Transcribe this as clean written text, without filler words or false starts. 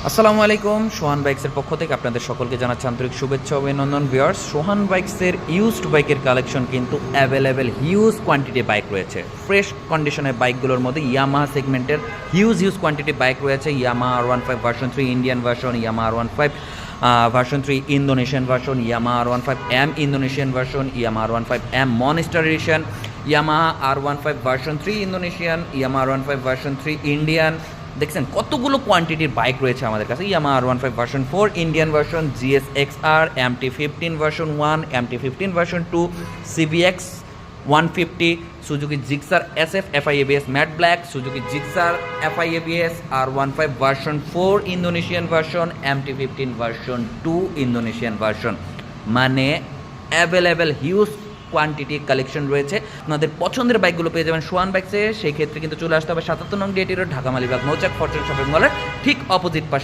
আসসালামু আলাইকুম, সোহান বাইকসের পক্ষ থেকে আপনাদের সকলকে জানাচ্ছি আন্তরিক শুভেচ্ছা ও অভিনন্দন। ভিউয়ার্স, সোহান বাইকসের ইউজড বাইকের কালেকশন কিন্তু অ্যাভেলেবেল হিউজ কোয়ান্টিটি বাইক রয়েছে। ফ্রেশ কন্ডিশনের বাইকগুলোর মধ্যে ইয়ামাহা সেগমেন্টের হিউজ কোয়ান্টিটি বাইক রয়েছে। Yamaha R15 version 3 Indian version, Yamaha R15 version 3 Indonesian version, Yamaha R15M Indonesian version, Yamaha R15M monster edition, Yamaha R15 version 3 Indonesian, Yamaha R15 version 3 Indian. দেখছেন কতগুলো কোয়ান্টিটির bike রয়েছে আমাদের কাছে। Yamaha R15 version 4 Indian version, GSXR, MT15 version 1, MT15 version 2, CBX 150, Suzuki Gixxer SF FI ABS matte black, Suzuki Gixxer FI ABS R15 version 4 Indonesian version, MT15 version 2 Indonesian version. মানে available huge quantity collection রয়েছে। আপনাদের পছন্দের বাইকগুলো পেয়ে যাবেন সোহান বাইকসে। সেই ক্ষেত্রে কিন্তু চলে আসতে হবে ৭৭ নং ডিএটি রোড, ঢাকা মালিবাগ মৌচাক ফরচুন শপিং মলের ঠিক অপোজিট পাশে।